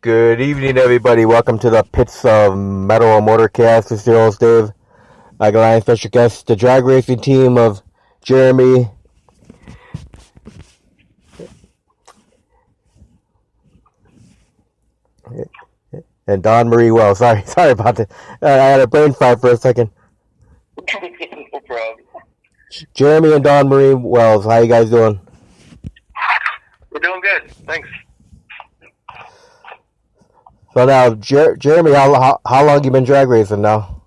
Good evening, everybody. Welcome to the Pits of Metal and Motorcast. This is your host, Dave. I got a special guest, the drag racing team of Jeremy and Don Marie Wells. Sorry about that. I had a brain fart for a second. No problem. Jeremy and Don Marie Wells, how you guys doing? We're doing good. Thanks. So now, Jeremy, how long you been drag racing now?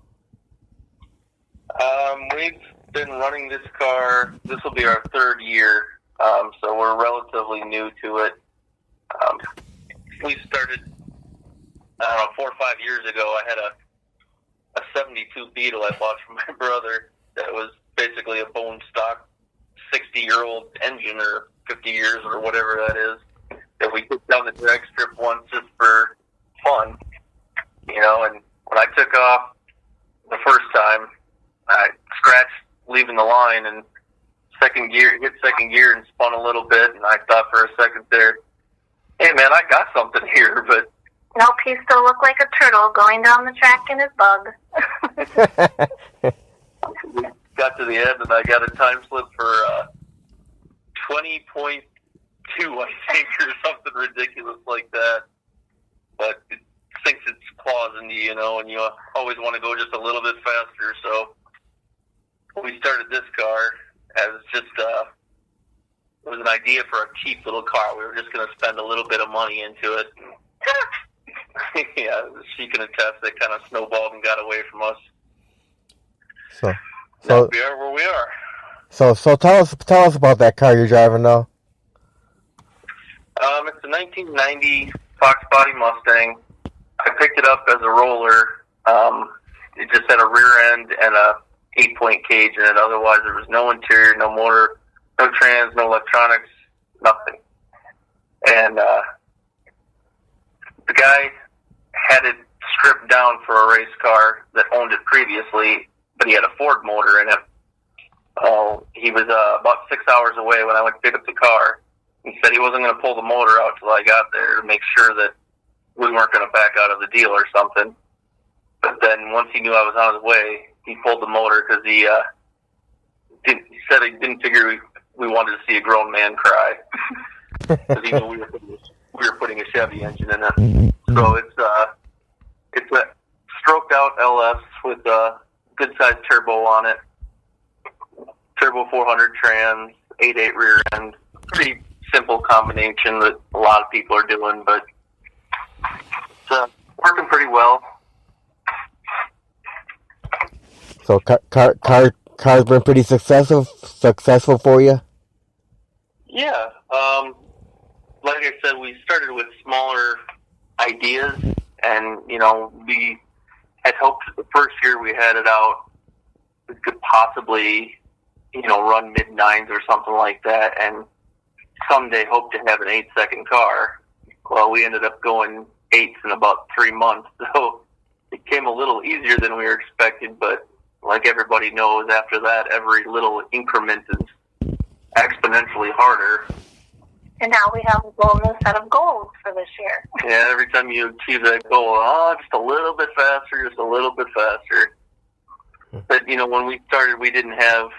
We've been running this car. This will be our third year, so we're relatively new to it. We started, 4 or 5 years ago. I had a 72 Beetle I bought from my brother that was basically a bone stock 60-year-old engine or 50 years or whatever that is that we took down the drag strip once just for fun, and when I took off the first time, I scratched leaving the line and hit second gear and spun a little bit, and I thought for a second there, hey man, I got something here, but nope, he still looked like a turtle going down the track in his bug. We got to the end and I got a time slip for 20.2, I think, or something ridiculous like that. But it sinks its claws into you, and you always want to go just a little bit faster. So we started this car as just it was an idea for a cheap little car. We were just going to spend a little bit of money into it. Yeah, she can attest that kind of snowballed and got away from us. So now we are where we are. So tell us about that car you're driving now. It's a 1990 Fox Body Mustang. I picked it up as a roller. It just had a rear end and a 8-point cage in it. Otherwise, there was no interior, no motor, no trans, no electronics, nothing. And the guy had it stripped down for a race car that owned it previously, but he had a Ford motor in it. He was about 6 hours away when I went to pick up the car. He said he wasn't going to pull the motor out till I got there to make sure that we weren't going to back out of the deal or something. But then once he knew I was on his way, he pulled the motor because he said he didn't figure we wanted to see a grown man cry. Because he knew we were putting a Chevy engine in it. So it's a stroked out LS with a good sized turbo on it. Turbo 400 trans, 8.8 rear end. Pretty simple combination that a lot of people are doing, but it's working pretty well. So car's been pretty successful for you? Yeah. Like I said, we started with smaller ideas, and, we had hoped that the first year we had it out, we could possibly, run mid-9s or something like that, and someday hope to have an 8-second car. Well, we ended up going 8s in about 3 months, so it came a little easier than we were expected, but like everybody knows, after that, every little increment is exponentially harder. And now we have a whole new set of goals for this year. Yeah, every time you achieve that goal, just a little bit faster, just a little bit faster. But, when we started, we didn't have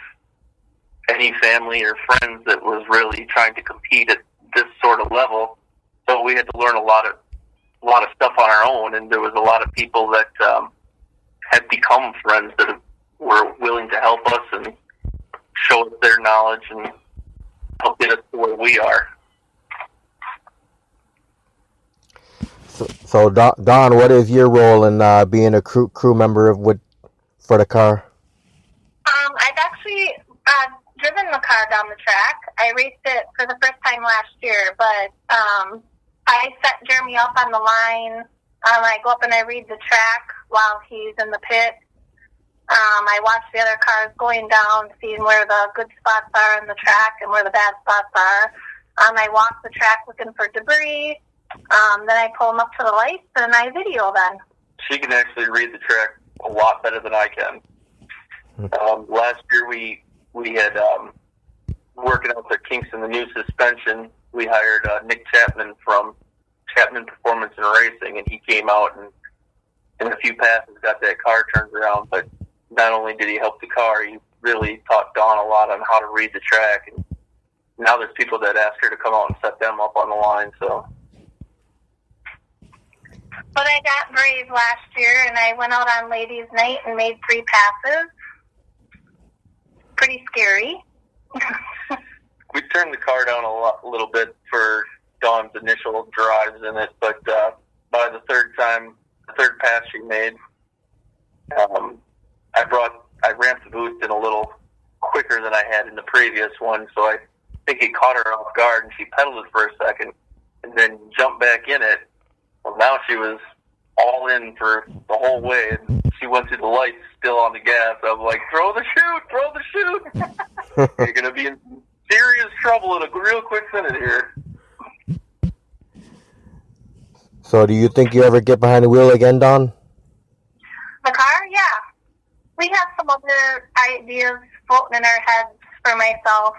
any family or friends that was really trying to compete at this sort of level. So we had to learn a lot of stuff on our own, and there was a lot of people that had become friends that were willing to help us and show us their knowledge and help get us to where we are. So Don, what is your role in being a crew member for the car? I've actually driven the car down the track. I raced it for the first time last year, but I set Jeremy up on the line. I go up and I read the track while he's in the pit. I watch the other cars going down, seeing where the good spots are in the track and where the bad spots are. I walk the track looking for debris. Then I pull them up to the lights and I video them. She can actually read the track a lot better than I can. Last year we had working out the kinks in the new suspension. We hired Nick Chapman from Chapman Performance and Racing, and he came out and in a few passes got that car turned around. But not only did he help the car, he really taught Dawn a lot on how to read the track. And now there's people that ask her to come out and set them up on the line. So. But I got brave last year, and I went out on ladies' night and made 3 passes. Pretty scary. We turned the car down a little bit for Dawn's initial drives in it, but by the third pass she made, I ramped the boost in a little quicker than I had in the previous one, so I think it caught her off guard, and she pedaled it for a second, and then jumped back in it. Well, now she was all in for the whole way, and she went through the lights still on the gas. I'm like, throw the chute! You're going to be in serious trouble in a real quick minute here. So do you think you ever get behind the wheel again, Dawn? The car? Yeah. We have some other ideas floating in our heads for myself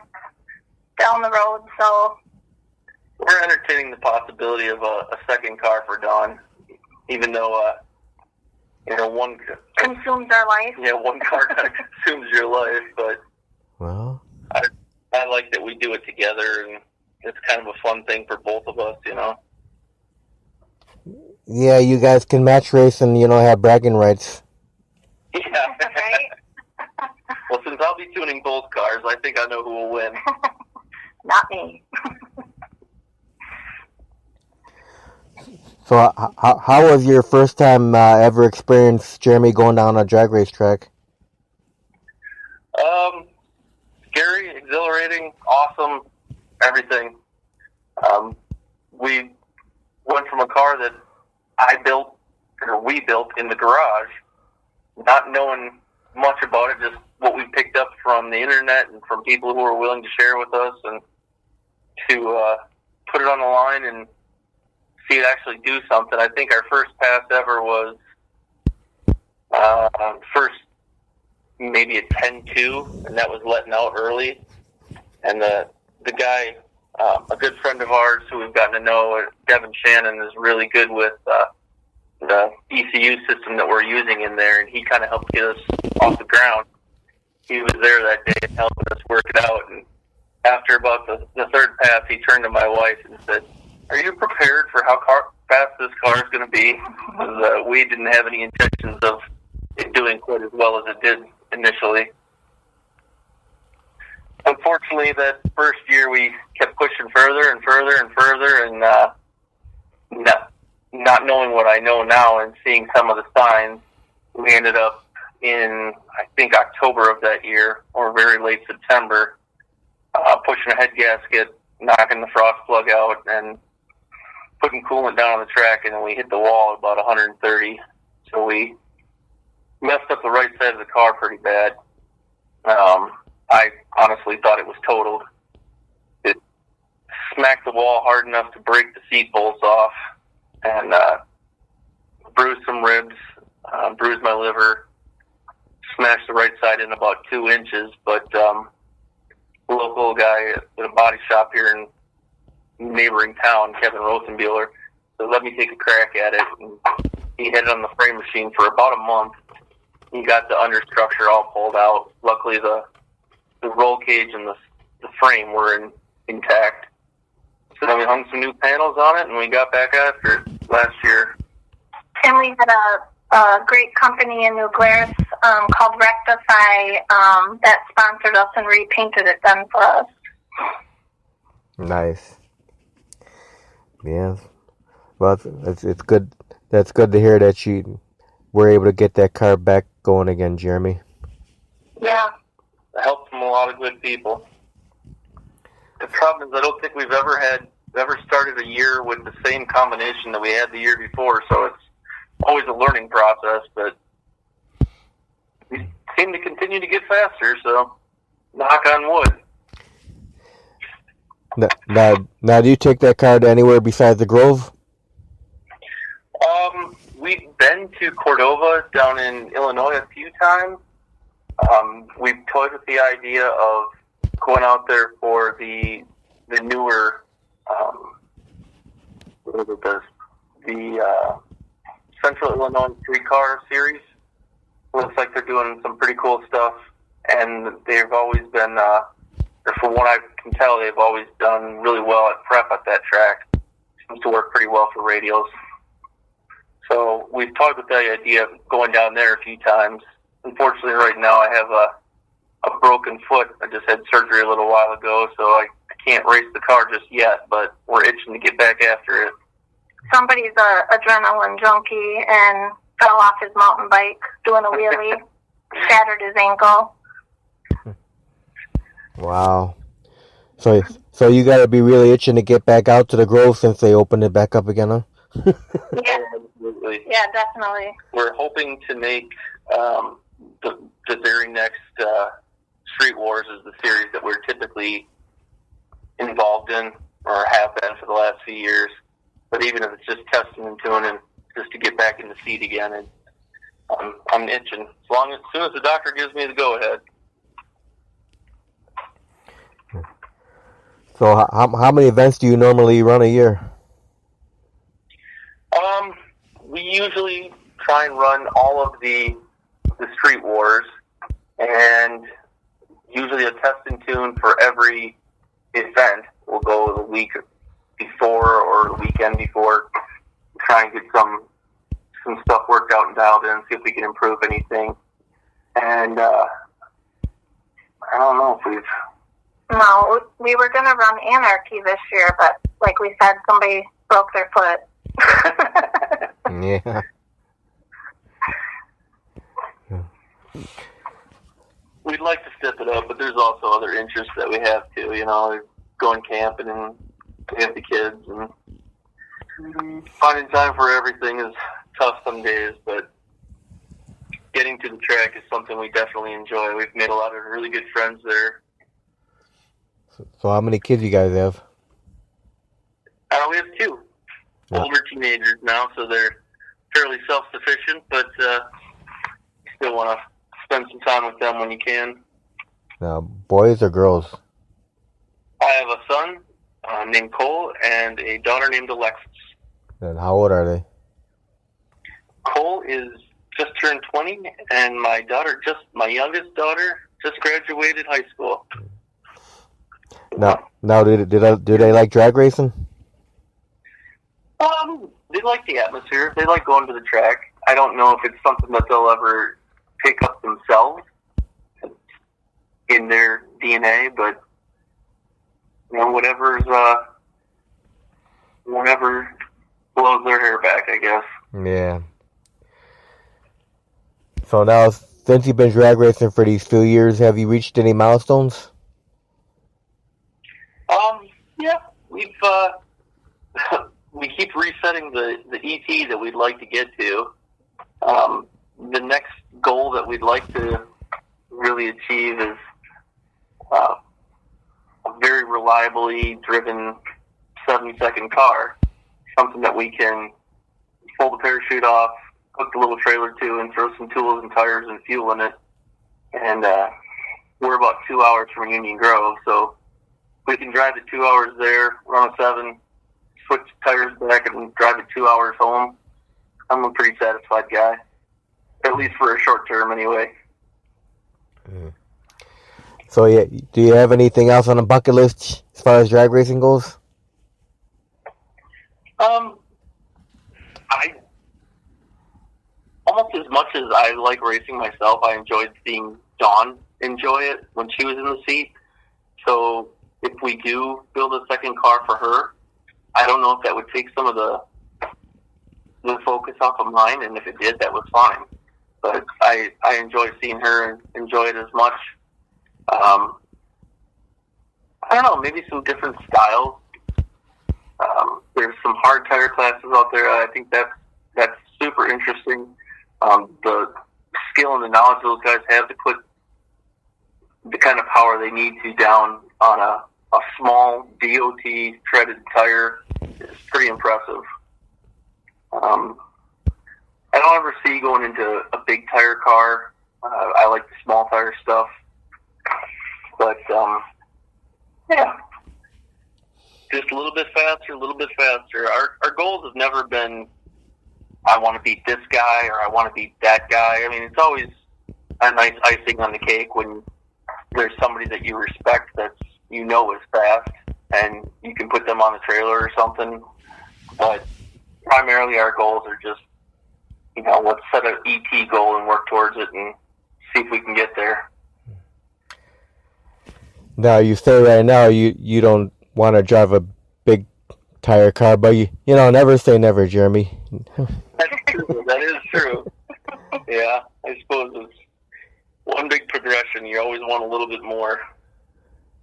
down the road, so... We're entertaining the possibility of a second car for Dawn, even though, one... Consumes our life. Yeah, one car kind of consumes your life, but... Well... I like that we do it together, and it's kind of a fun thing for both of us, Yeah, you guys can match race and, have bragging rights. Yeah. Right? Well, since I'll be tuning both cars, I think I know who will win. Not me. So how was your first time ever experience Jeremy going down a drag race track? Scary, exhilarating, awesome, everything. We went from a car that we built in the garage, not knowing much about it, just what we picked up from the internet and from people who were willing to share with us, and to put it on the line and see it actually do something. I think our first pass ever was maybe a 10-2, and that was letting out early. And the guy, a good friend of ours who we've gotten to know, Devin Shannon, is really good with the ECU system that we're using in there, and he kind of helped get us off the ground. He was there that day helping us work it out, and after about the third pass, he turned to my wife and said, "Are you prepared for how fast this car is going to be?" Because we didn't have any intentions of it doing quite as well as it did initially. Unfortunately, that first year we kept pushing further and further and further, and not knowing what I know now and seeing some of the signs, we ended up in, I think, October of that year, or very late September, pushing a head gasket, knocking the frost plug out, and putting coolant down on the track, and then we hit the wall at about 130. So we messed up the right side of the car pretty bad. I honestly thought it was totaled. It smacked the wall hard enough to break the seat bolts off, and bruised some ribs, bruised my liver, smashed the right side in about 2 inches. But local guy at a body shop here in neighboring town, Kevin Rosenbuehler, so let me take a crack at it. And he had it on the frame machine for about a month. He got the understructure all pulled out. Luckily, the roll cage and the frame were intact. So then we hung some new panels on it, and we got back after it last year. And we had a great company in New Glarus called Rectify that sponsored us and repainted it then for us. Nice. Yeah. Well, it's good. That's good to hear that you were able to get that car back going again, Jeremy. Yeah. It helped from a lot of good people. The problem is I don't think we've ever started a year with the same combination that we had the year before, so it's always a learning process, but we seem to continue to get faster, so knock on wood. Now, do you take that car to anywhere besides the Grove? We've been to Cordova down in Illinois a few times. We've toyed with the idea of going out there for the newer what is it, the Central Illinois Streetcar Series. Looks like they're doing some pretty cool stuff, and they've always been, or from what I can tell, they've always done really well at prep at that track. Seems to work pretty well for radials. So we've talked about the idea of going down there a few times. Unfortunately, right now I have a broken foot. I just had surgery a little while ago, so I can't race the car just yet, but we're itching to get back after it. Somebody's a adrenaline junkie and fell off his mountain bike doing a wheelie, shattered his ankle. Wow. So you got to be really itching to get back out to the Grove since they opened it back up again, huh? Yeah. Absolutely. Yeah, definitely. We're hoping to make the very next Street Wars is the series that we're typically involved in or have been for the last few years. But even if it's just testing and tuning, just to get back in the seat again, and I'm itching. As soon as the doctor gives me the go-ahead. So how many events do you normally run a year? We usually try and run all of the Street Wars, and usually a test and tune for every event. We'll go the week before or the weekend before, try and get some stuff worked out and dialed in, see if we can improve anything. And I don't know if we've... No, we were going to run Anarchy this year, but like we said, somebody broke their foot. Yeah. We'd like to step it up, but there's also other interests that we have too. You know, going camping, and we have the kids, and finding time for everything is tough some days. But getting to the track is something we definitely enjoy. We've made a lot of really good friends there. So how many kids you guys have? We have two Yeah. older teenagers now, so they're fairly self-sufficient, but still want to spend some time with them when you can. Now, boys or girls? I have a son named Cole and a daughter named Alexis. And how old are they? Cole is just turned 20, and my youngest daughter, just graduated high school. Now, do they like drag racing? They like the atmosphere. They like going to the track. I don't know if it's something that they'll ever pick up themselves. It's in their DNA, but you know, whatever blows their hair back, I guess. Yeah. So now, since you've been drag racing for these few years, have you reached any milestones? Yeah, we've we keep resetting the ET that we'd like to get to. The next goal that we'd like to really achieve is a very reliably driven 7-second car, something that we can pull the parachute off, hook the little trailer to, and throw some tools and tires and fuel in it. And we're about 2 hours from Union Grove, so we can drive it 2 hours there, run a 7, switch tires back, and drive it 2 hours home. I'm a pretty satisfied guy, at least for a short term anyway. So, yeah, do you have anything else on the bucket list as far as drag racing goes? I almost as much as I like racing myself, I enjoyed seeing Dawn enjoy it when she was in the seat. So if we do build a second car for her, I don't know if that would take some of the focus off of mine, and if it did, that was fine. But I enjoy seeing her enjoy it as much. I don't know, maybe some different styles. There's some hard tire classes out there. I think that's super interesting. The skill and the knowledge those guys have to put the kind of power they need to down on a small DOT treaded tire is pretty impressive. I don't ever see going into a big tire car. I like the small tire stuff. But, yeah. just a little bit faster, a little bit faster. Our goals have never been, I want to beat this guy or I want to beat that guy. I mean, it's always a nice icing on the cake when there's somebody that you respect that's, is fast, and you can put them on a trailer or something. But primarily our goals are just, let's set an ET goal and work towards it and see if we can get there. Now, you say right now you don't want to drive a big tire car, but never say never, Jeremy. That's true. That is true. Yeah, I suppose it's one big progression. You always want a little bit more.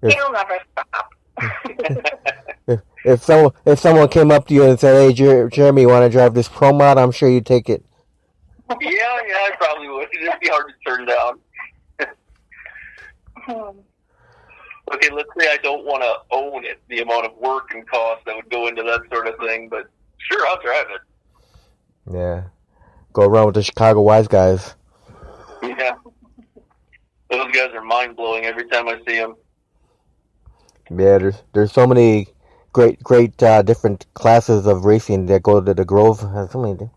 He'll never stop. If someone came up to you and said, "Hey, Jeremy, you want to drive this Pro Mod?" I'm sure you'd take it. Yeah, I probably would. It'd be hard to turn down. Okay, let's say I don't want to own it, the amount of work and cost that would go into that sort of thing, but sure, I'll drive it. Yeah. Go around with the Chicago Wise guys. Yeah. Those guys are mind-blowing every time I see them. Yeah, there's so many great different classes of racing that go to the Grove. So many.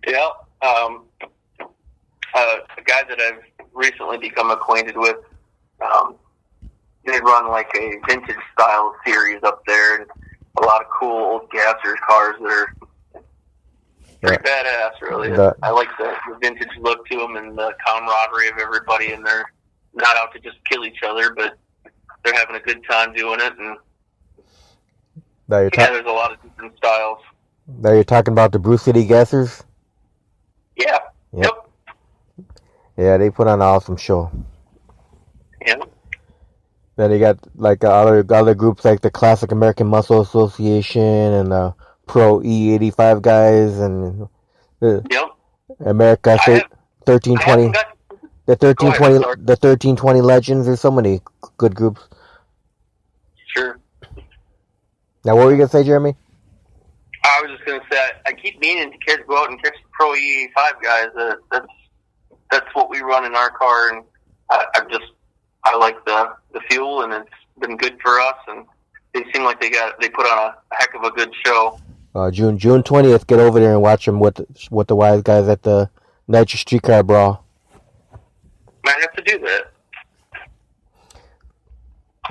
Yeah. A guy that I've recently become acquainted with, they run like a vintage style series up there, and a lot of cool old gassers cars that are pretty badass, really. I like the vintage look to them and the camaraderie of everybody, and they're not out to just kill each other, but they're having a good time doing it. And there's a lot of different styles. Now you're talking about the Bruce City Gassers? Yeah. Yep. Yeah, they put on an awesome show. Yeah. Then you got like other groups like the Classic American Muscle Association and the Pro E85 guys and America 1320. The 1320 Legends. There's so many good groups. Sure. Now, what were you gonna say, Jeremy? I was just gonna say I keep meaning to go out and catch the Pro E85 guys. That's what we run in our car, and I like the fuel, and it's been good for us. And they seem like they put on a heck of a good show. June 20th, get over there and watch them with the Wise guys at the Nitro Streetcar Brawl. Might have to do that.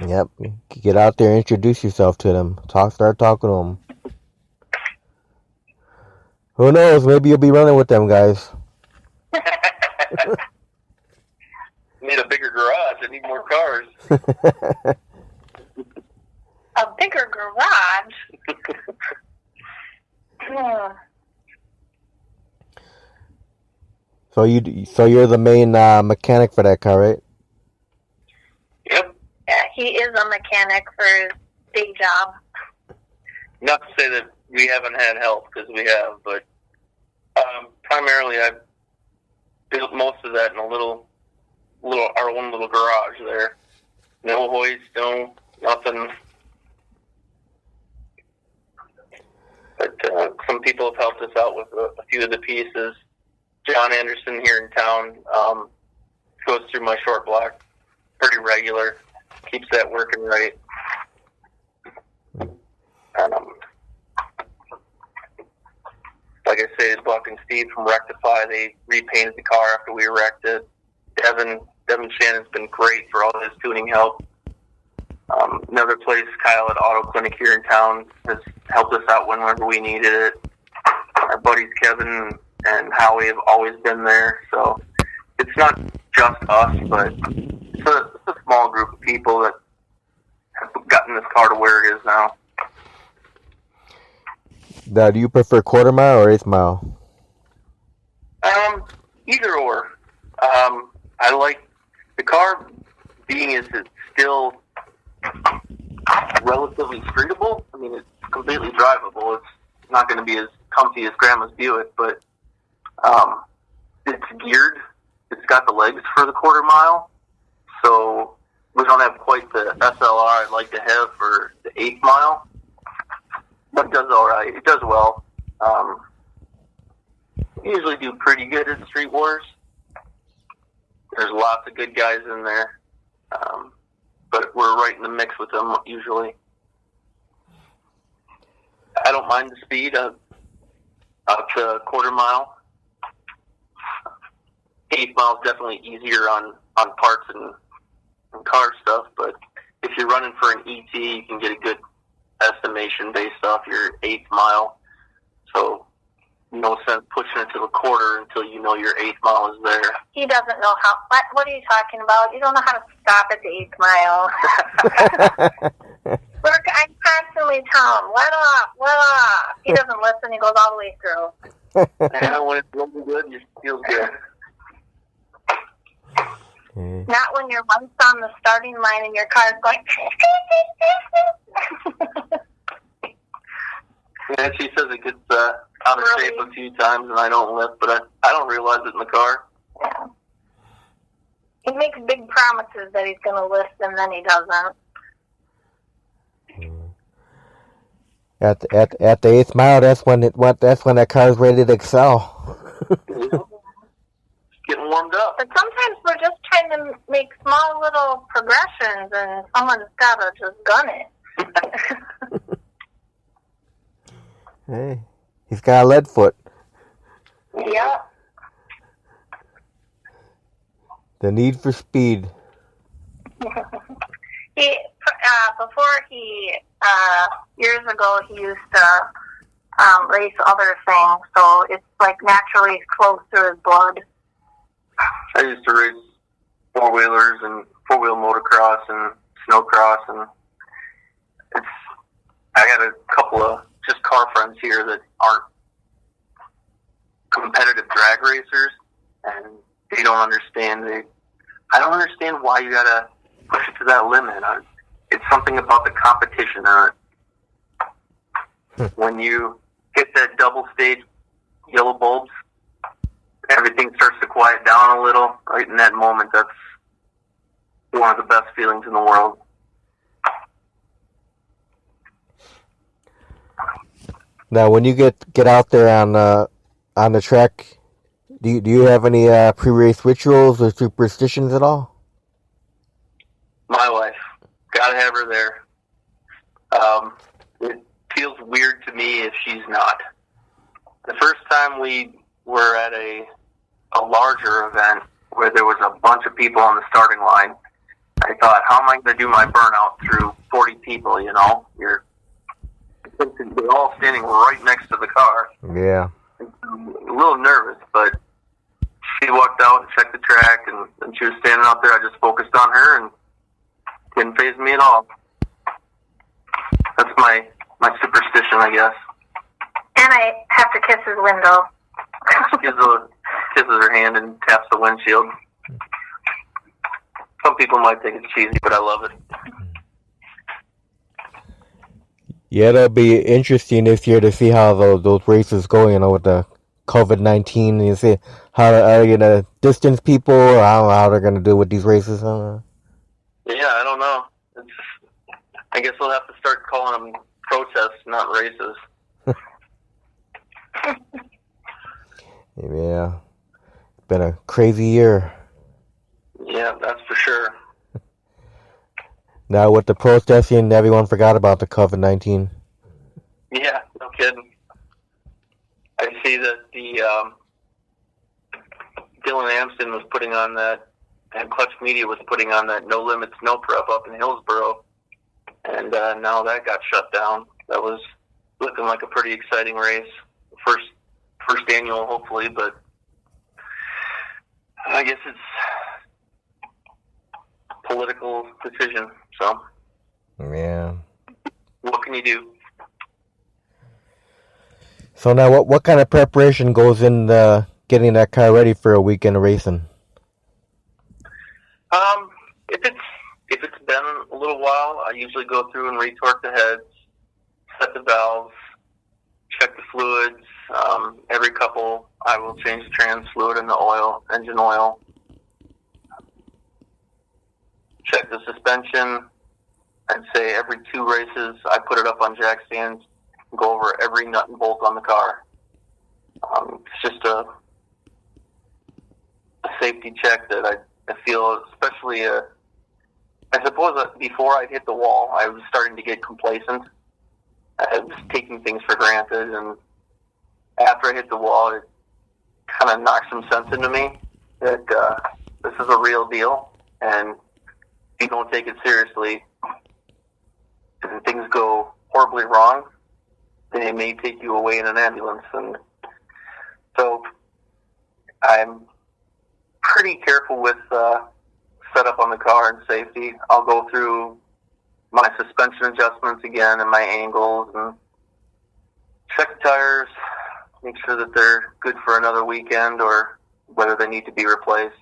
Yep, get out there, introduce yourself to them, start talking to them. Who knows? Maybe you'll be running with them guys. Need a bigger garage. I need more cars. A bigger garage? So you're the main mechanic for that car, right? Yep. Yeah, he is a mechanic for his day job. Not to say that we haven't had help, because we have, but primarily I built most of that in our own little garage there. No hoist, no nothing. But some people have helped us out with a few of the pieces. John Anderson here in town goes through my short block pretty regular, keeps that working right. Like I say, Buck and Steve from Rectify, they repainted the car after we wrecked it. Devin Shannon's been great for all his tuning help. Another place, Kyle at Auto Clinic here in town, has helped us out whenever we needed it. Our buddies Kevin and Howie have always been there. So it's not just us, but it's a small group of people that have gotten this car to where it is now. Now, do you prefer quarter mile or eighth mile? Either or. I like the car being as it's still relatively streetable. I mean, it's completely drivable. It's not going to be as comfy as Grandma's Buick, but it's geared. It's got the legs for the quarter mile, so we don't have quite the SLR I'd like to have for the eighth mile. But it does all right. It does well. We usually do pretty good at Street Wars. There's lots of good guys in there. but we're right in the mix with them usually. I don't mind the speed out to quarter mile. Eighth mile is definitely easier on parts and car stuff, but if you're running for an ET, you can get a good estimation based off your eighth mile. So no sense pushing it to the quarter until you know your eighth mile is there. He doesn't know how. What are you talking about? You don't know how to stop at the 8th mile. I'm constantly telling him, let off. He doesn't listen. He goes all the way through. And when it's really good, it feels good. Not when you're once on the starting line and your car's going. Yeah, she says it gets out of shape a few times, and I don't lift, but I don't realize it in the car. Yeah. He makes big promises that he's going to lift, and then he doesn't. At the 8th mile, that's when that car's ready to excel. Getting warmed up. But sometimes we're just trying to make small little progressions, and someone's got to just gun it. Hey, he's got a lead foot. Yeah. The need for speed. Years ago, he used to race other things, so it's like naturally flows through his blood. I used to race four-wheelers and four-wheel motocross and snowcross, and I got a couple of just car friends here that aren't competitive drag racers, and they don't understand. I don't understand why you gotta push it to that limit. It's something about the competition. When you hit that double stage yellow bulbs, everything starts to quiet down a little. Right in that moment, that's one of the best feelings in the world. Now, when you get out there on the track, do you have any pre-race rituals or superstitions at all? My wife, gotta have her there. It feels weird to me if she's not. The first time we were at a larger event where there was a bunch of people on the starting line, I thought, how am I going to do my burnout through 40 people, you know? They're all standing right next to the car. Yeah. A little nervous, but she walked out and checked the track, and she was standing out there. I just focused on her, and didn't faze me at all. That's my superstition, I guess. And I have to kiss his window. Kisses her hand and taps the windshield. Some people might think it's cheesy, but I love it. Yeah, it'll be interesting this year to see how those races go, you know, with the COVID-19. You see how are you going to distance people, or how they're going to do with these races. Yeah, I don't know. I guess we'll have to start calling them protests, not races. Yeah, it's been a crazy year. Yeah, that's for sure. Now with the protesting, everyone forgot about the COVID-19. Yeah, no kidding. I see that the Dylan Amston was putting on that, and Clutch Media was putting on that No Limits No Prep up in Hillsboro, and now that got shut down. That was looking like a pretty exciting race. First annual, hopefully, but I guess it's a political decision, so. Yeah. What can you do? So now what kind of preparation goes in getting that car ready for a weekend of racing? If it's been a little while, I usually go through and retorque the heads, set the valves, check the fluids. Every couple, I will change the trans fluid and the oil, engine oil. Check the suspension. I'd say every 2 races, I put it up on jack stands and go over every nut and bolt on the car. It's just a safety check that I feel, especially I suppose that before I'd hit the wall, I was starting to get complacent. I was taking things for granted, and after I hit the wall, it kind of knocked some sense into me that this is a real deal, and if you don't take it seriously, and things go horribly wrong, they may take you away in an ambulance. And so I'm pretty careful with setup on the car and safety. I'll go through my suspension adjustments again and my angles and check the tires, make sure that they're good for another weekend or whether they need to be replaced.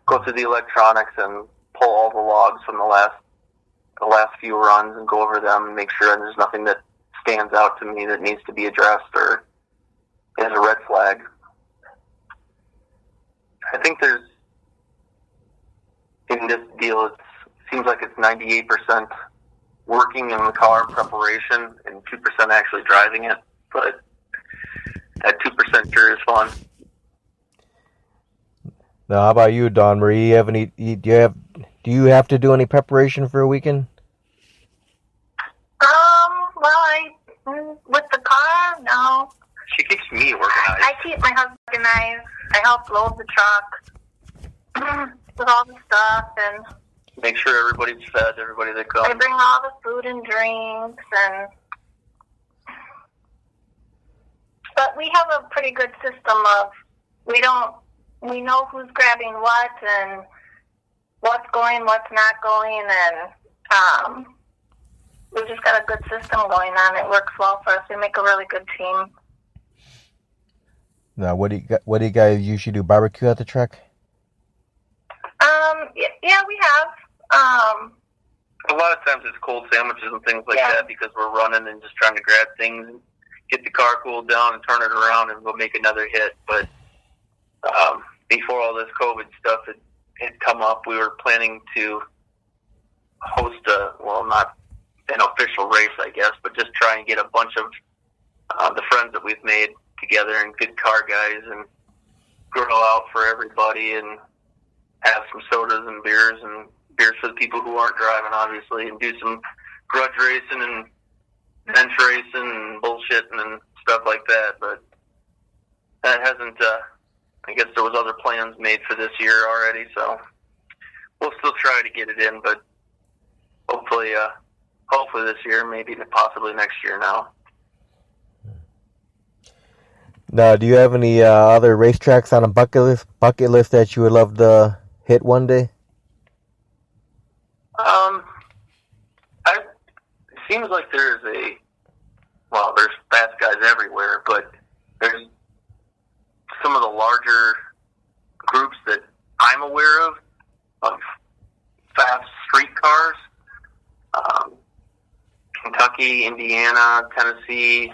Go through the electronics and pull all the logs from the last few runs and go over them and make sure there's nothing that stands out to me that needs to be addressed or is a red flag. I think in this deal, it seems like it's 98% working in the car in preparation and 2% actually driving it. But that 2% sure is fun. Now, how about you, Dawn Marie? Do you have to do any preparation for a weekend? Well, with the car, no. She keeps me organized. I keep my husband organized. I help load the truck with all the stuff, and make sure everybody's fed, everybody that comes. I bring all the food and drinks, but we have a pretty good system of we know who's grabbing what and what's going, what's not going, and we've just got a good system going on. It works well for us. We make a really good team. Now, what do you guys usually do? Barbecue at the truck? Yeah, we have. A lot of times it's cold sandwiches and things like that because we're running and just trying to grab things and get the car cooled down and turn it around and go make another hit. But before all this COVID stuff had come up, we were planning to host not an official race, I guess, but just try and get a bunch of the friends that we've made together and good car guys and grill out for everybody and have some sodas and beers for the people who aren't driving, obviously, and do some grudge racing and bench racing and bullshitting and stuff like that. But that hasn't, I guess there was other plans made for this year already, so we'll still try to get it in, but hopefully this year, maybe possibly next year now. Now, do you have any other racetracks on a bucket list that you would love to hit one day? It seems like there's fast guys everywhere, but there's some of the larger groups that I'm aware of fast street cars. Kentucky, Indiana, Tennessee,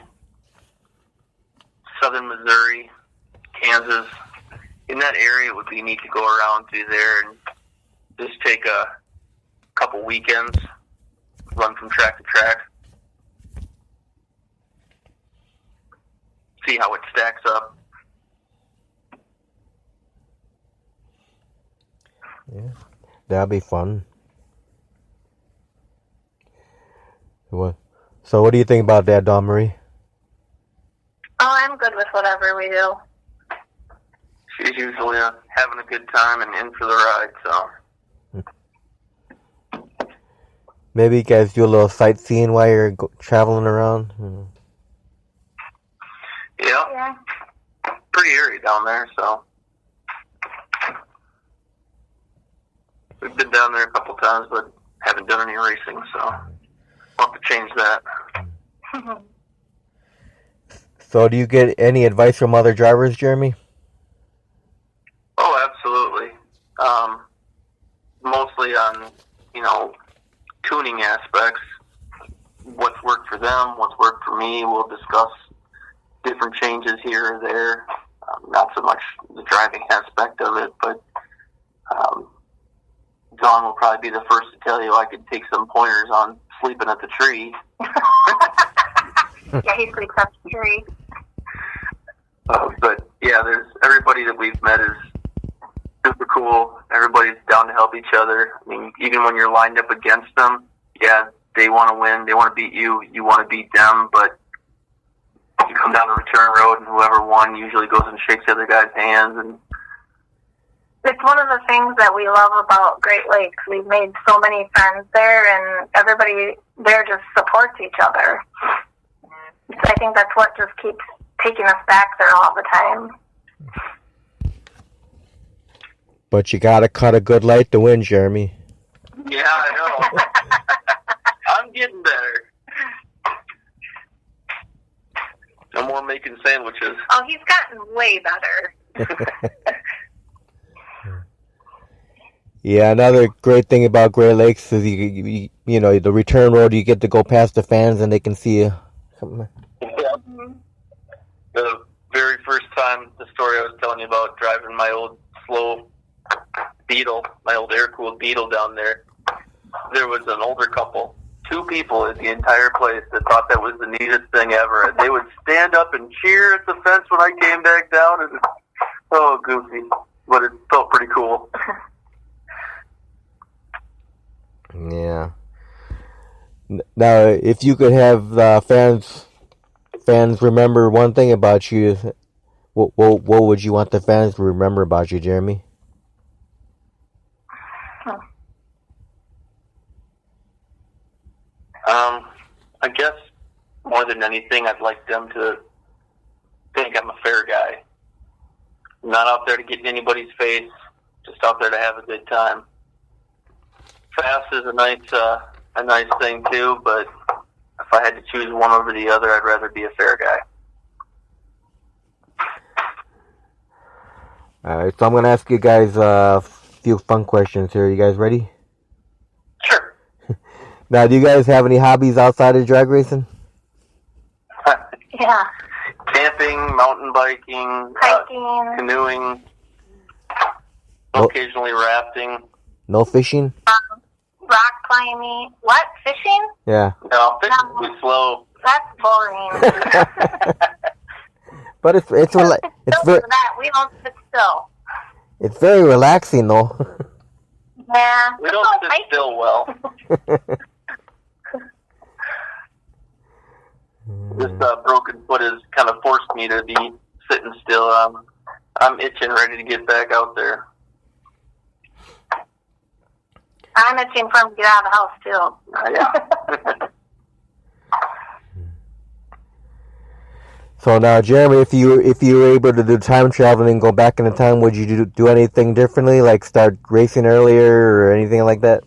Southern Missouri, Kansas. In that area, it would be neat to go around through there and just take a couple weekends, run from track to track, see how it stacks up. Yeah, that'd be fun. So what do you think about that, Dawn Marie? Oh, I'm good with whatever we do. She's usually having a good time and in for the ride, so. Maybe you guys do a little sightseeing while you're traveling around? Yeah. Pretty airy down there, so. We've been down there a couple times, but haven't done any racing, so we'll have to change that. So do you get any advice from other drivers, Jeremy? Oh, absolutely. Mostly on, tuning aspects. What's worked for them, what's worked for me. We'll discuss different changes here or there. Not so much the driving aspect of it, but John will probably be the first to tell you I could take some pointers on sleeping at the tree. Yeah, he sleeps at the tree. But yeah, there's everybody that we've met is super cool. Everybody's down to help each other. I mean, even when you're lined up against them, yeah, they want to win. They want to beat you. You want to beat them. But you come down the return road, and whoever won usually goes and shakes the other guy's hands. And it's one of the things that we love about Great Lakes. We've made so many friends there, and everybody there just supports each other. I think that's what just keeps taking us back there all the time. But you gotta cut a good light to win, Jeremy. yeah, I know. I'm getting better. No more making sandwiches. Oh, he's gotten way better. Yeah, another great thing about Great Lakes is you know, the return road, you get to go past the fans and they can see you. Yeah. The very first time, the story I was telling you about driving my old slow Beetle, my old air-cooled Beetle down there, there was an older couple, 2 people in the entire place that thought that was the neatest thing ever. And they would stand up and cheer at the fence when I came back down. And oh, goofy. But it felt pretty cool. Yeah. Now, if you could have fans remember one thing about you, what would you want the fans to remember about you, Jeremy? I guess more than anything, I'd like them to think I'm a fair guy. I'm not out there to get in anybody's face, just out there to have a good time. Fast is a nice thing too, but if I had to choose one over the other, I'd rather be a fair guy. All right, so I'm gonna ask you guys a few fun questions here. You guys ready? Sure. Now, do you guys have any hobbies outside of drag racing? Yeah. Camping, mountain biking, Hiking. canoeing, Oh. occasionally rafting. No fishing? Rock climbing. What? Fishing? Yeah. No, fishing's too slow. That's boring. But it's Don't very do that. We don't sit still. it's very relaxing though. Yeah. We don't sit still well. This broken foot has kind of forced me to be sitting still. I'm itching, ready to get back out there. I'm itching for him to get out of the house, too. Yeah. So now, Jeremy, if you were able to do time traveling and go back in the time, would you do anything differently, like start racing earlier or anything like that?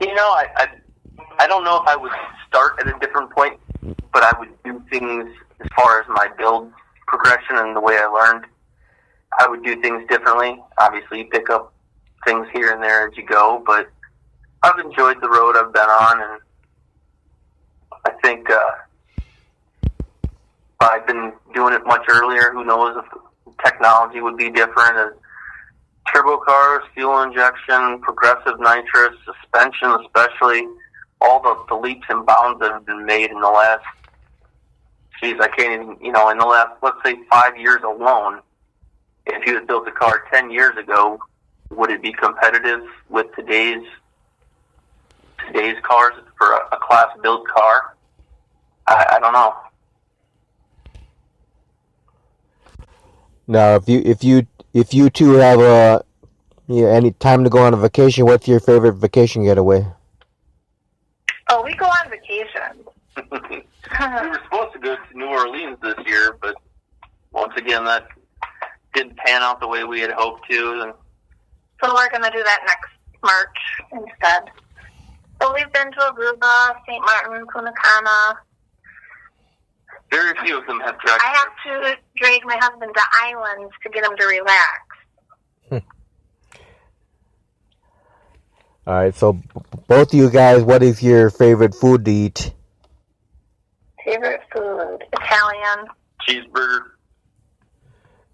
You know, I don't know if I would start at a different point, but I would do things as far as my build progression and the way I learned. I would do things differently. Obviously, you pick up things here and there as you go, but I've enjoyed the road I've been on, and I think if I'd been doing it much earlier, who knows if technology would be different. Turbo cars, fuel injection, progressive nitrous, suspension especially, all the leaps and bounds that have been made in the last, I can't even, in the last, let's say 5 years alone. If you had built a car 10 years ago, would it be competitive with today's cars for a class built car? I don't know. Now, if you two have any time to go on a vacation, what's your favorite vacation getaway? Oh, we go on vacation. We were supposed to go to New Orleans this year, but once again, that didn't pan out the way we had hoped to. And So we're going to do that next March instead. So we've been to Aruba, St. Martin, Punta Cana. very few of them have drag. I have to drag my husband to islands to get him to relax. All right, so both of you guys, what is your favorite food to eat? Favorite food? Italian. Cheeseburger.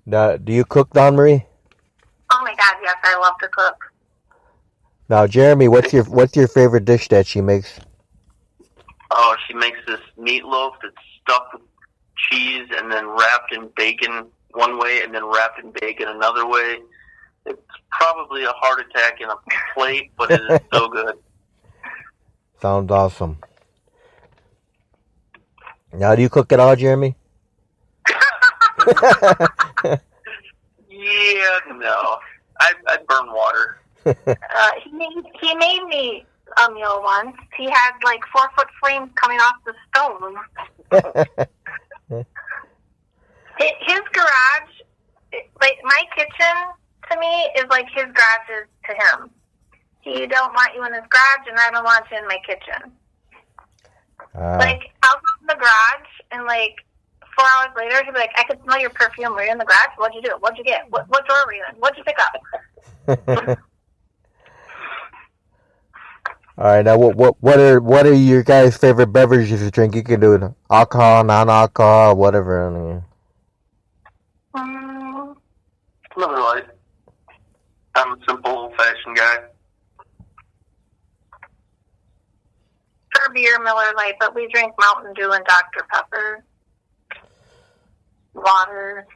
Now, do you cook, Dawn Marie? Oh my God, yes, I love to cook. Now, Jeremy, what's your favorite dish that she makes? Oh, she makes this meatloaf that's stuffed with cheese and then wrapped in bacon one way and then wrapped in bacon another way. It's probably a heart attack in a plate, but it is so good. Sounds awesome. Now, do you cook at all, Jeremy? Yeah, no. I burn water. He made me a meal once. He had like 4-foot flames coming off the stove. His garage, like my kitchen, to me is like his garage is to him. He don't want you in his garage, and I don't want you in my kitchen. Like I'll go in the garage, and like 4 hours later, he'll be like, "I can smell your perfume. Were you in the garage? What'd you do? What'd you get? What drawer were you in? What'd you pick up?" All right, now what are your guys' favorite beverages to drink? You can do it alcohol, non-alcohol, whatever. I mean. Miller Lite. I'm a simple, old-fashioned guy. For beer, Miller Lite, but we drink Mountain Dew and Dr. Pepper. Water.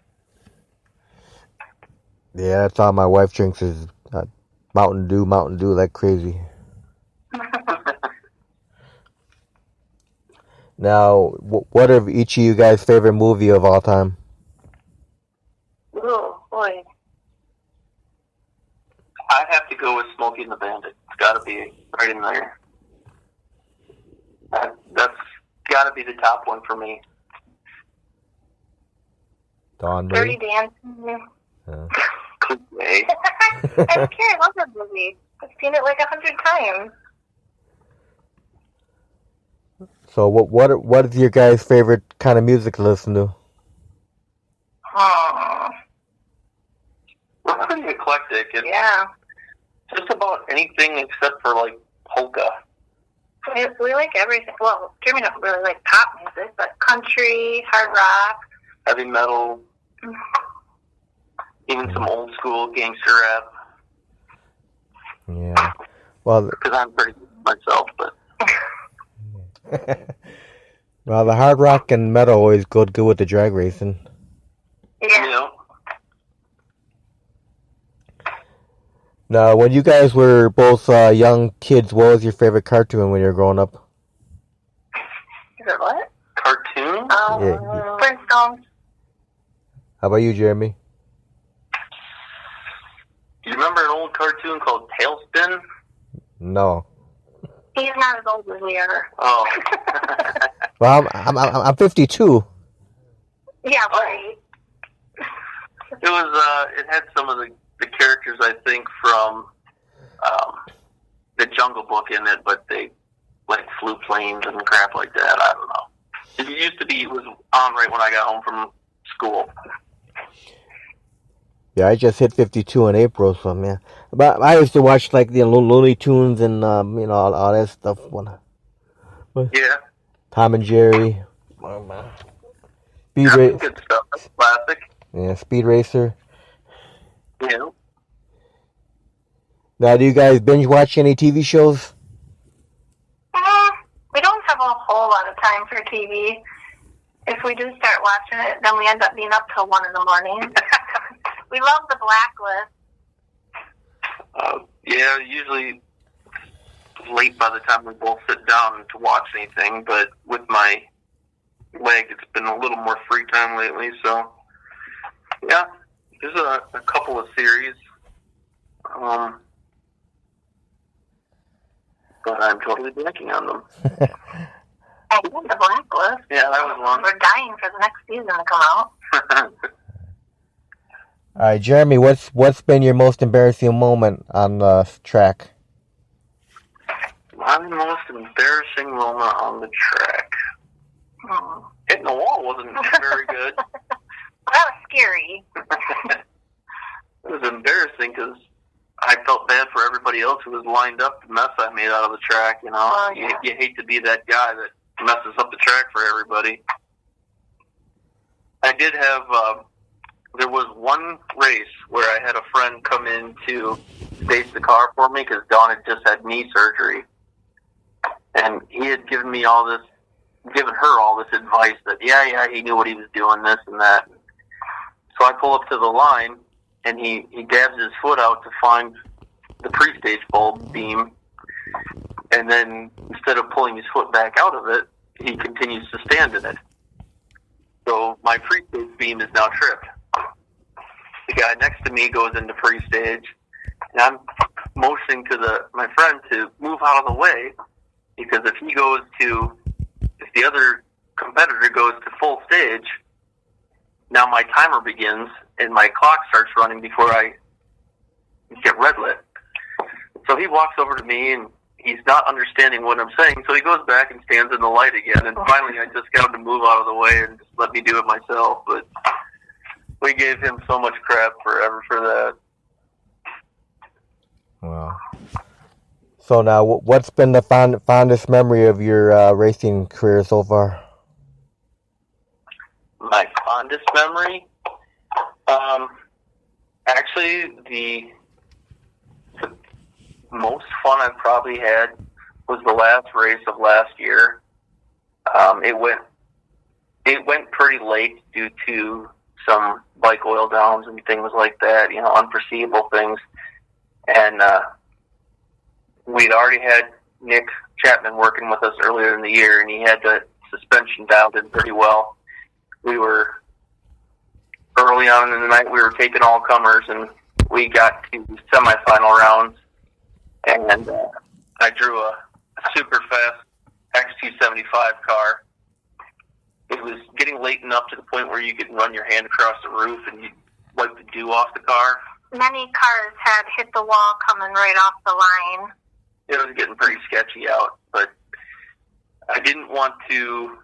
Yeah, that's all my wife drinks is Mountain Dew like crazy. Now, what are each of you guys' favorite movie of all time? Oh, boy. I have to go with Smokey and the Bandit. It's got to be right in there. That's got to be the top one for me. Don Dirty Dancing. Cliche. I don't care. I love that movie. I've seen it like 100 times. So what is your guys' favorite kind of music to listen to? We're pretty eclectic. It's Yeah. just about anything except for like polka. We like everything. Well, Jeremy doesn't really like pop music, but country, hard rock. Heavy metal, even some old school gangster rap. Yeah. Well, Because I'm pretty good myself, but well, the hard rock and metal always go good with the drag racing. you Yeah. know, Now, when you guys were both young kids, what was your favorite cartoon when you were growing up? Is it what? cartoon. Yeah. Flintstones. How about you, Jeremy? Do you remember an old cartoon called Tailspin? No. He's not as old as we are. Oh. Well, I'm 52. Yeah, right. It was. It had some of the characters I think from the Jungle Book in it, but they like flew planes and crap like that. I don't know. It used to be. It was on right when I got home from school. Yeah, I just hit 52 in April, so yeah. But I used to watch like the Looney Tunes and all that stuff. Yeah. Tom and Jerry. Speed Racer. Good stuff. That's classic. Yeah, Speed Racer. You know. Now, do you guys binge watch any TV shows? We don't have a whole lot of time for TV. If we do start watching it, then we end up being up till 1 in the morning. We love The Blacklist. Yeah, usually late by the time we both sit down to watch anything, but with my leg, it's been a little more free time lately, so yeah, there's a couple of series, but I'm totally blanking on them. I love The Blacklist. Yeah, that was one. We're dying for the next season to come out. All right, Jeremy, what's been your most embarrassing moment on the track? My most embarrassing moment on the track. Hitting the wall wasn't very good. That was scary. It was embarrassing because I felt bad for everybody else who was lined up the mess I made out of the track. You know, Oh, yeah. you hate to be that guy that messes up the track for everybody. I did have. There was one race where I had a friend come in to stage the car for me because Dawn had just had knee surgery, and he had given me all this giving her all this advice that, yeah, he knew what he was doing, this and that. So I pull up to the line, and he dabs his foot out to find the pre-stage bulb beam, and then instead of pulling his foot back out of it, he continues to stand in it. So my pre-stage beam is now tripped. The guy next to me goes into pre-stage, and I'm motioning to my friend to move out of the way, because if the other competitor goes to full stage, now my timer begins and my clock starts running before I get red lit. So he walks over to me and he's not understanding what I'm saying, so he goes back and stands in the light again, and finally I just got him to move out of the way and just let me do it myself. But we gave him so much crap forever for that. Wow. So now, what's been the fondest memory of your racing career so far? My fondest memory? Actually, the most fun I've probably had was the last race of last year. It went pretty late due to some bike oil downs and things like that, unforeseeable things. And we'd already had Nick Chapman working with us earlier in the year, and he had the suspension dialed in pretty well. We were early on in the night, we were taking all comers, and we got to semifinal rounds, and I drew a super fast X275 car. It was getting late enough to the point where you could run your hand across the roof and you wipe the dew off the car. Many cars had hit the wall coming right off the line. It was getting pretty sketchy out, but I didn't want to.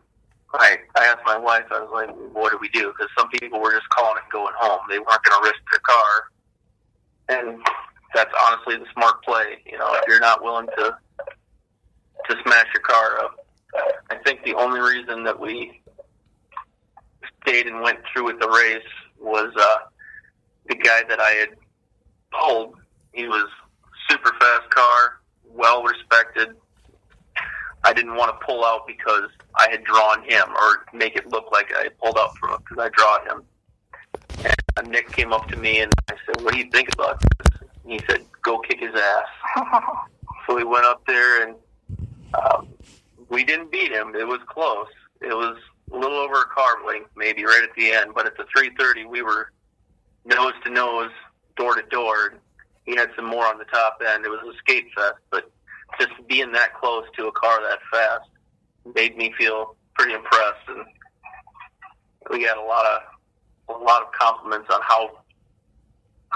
I asked my wife, I was like, what do we do? Because some people were just calling and going home. They weren't going to risk their car. And that's honestly the smart play. If you're not willing to smash your car up. I think the only reason that we stayed and went through with the race was the guy that I had pulled. He was super fast car, well respected. I didn't want to pull out because I had drawn him or make it look like I had pulled out from him because I drawed him. And Nick came up to me and I said, what do you think about this? And he said, go kick his ass. So we went up there and we didn't beat him. It was close. It was a little over a car length, maybe right at the end. But at the 330, we were nose to nose, door to door. He had some more on the top end. It was a skate fest, but just being that close to a car that fast made me feel pretty impressed. And we got a lot of compliments on how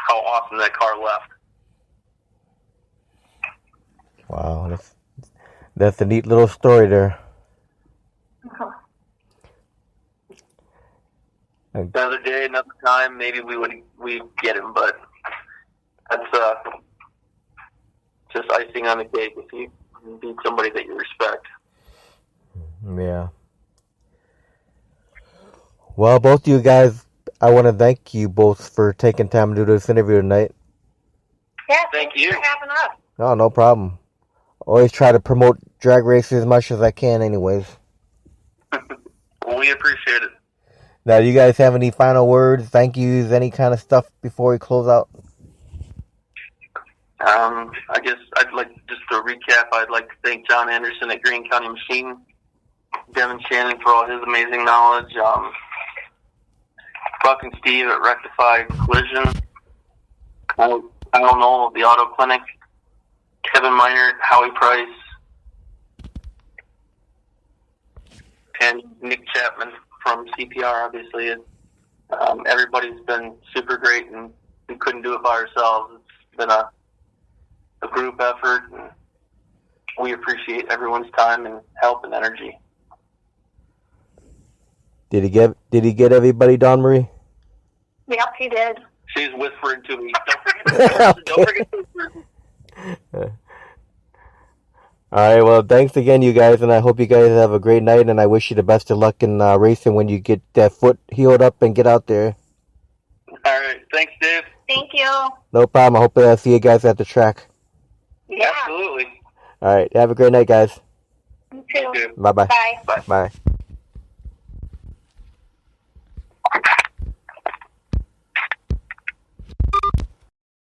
awesome that car left. Wow, that's a neat little story there. Another day, another time, maybe we'd get him, but that's just icing on the cake if you beat somebody that you respect. Yeah. Well, both of you guys, I want to thank you both for taking time to do this interview tonight. Yeah, Thank thanks you for having us. Oh, no problem. Always try to promote drag racing as much as I can anyways. Well, we appreciate it. Now, do you guys have any final words, thank yous, any kind of stuff before we close out? I guess I'd like, just to recap, I'd like to thank John Anderson at Green County Machine, Devin Shannon for all his amazing knowledge, Buck and Steve at Rectified Collision, Kyle Knoll of the Auto Clinic, Kevin Miner, Howie Price, and Nick Chapman from CPR, obviously. Everybody's been super great, and we couldn't do it by ourselves. It's been a group effort, and we appreciate everyone's time and help and energy. Did he get everybody, Dawn Marie? Yep, he did. She's whispering to me. Don't forget to whisper. All right, well, thanks again, you guys, and I hope you guys have a great night, and I wish you the best of luck in racing when you get that foot healed up and get out there. All right. Thanks, Dave. Thank you. No problem. I hope I'll see you guys at the track. Yeah. Absolutely. All right, have a great night, guys. You too. too. You too. Bye bye. Bye. Bye. Bye.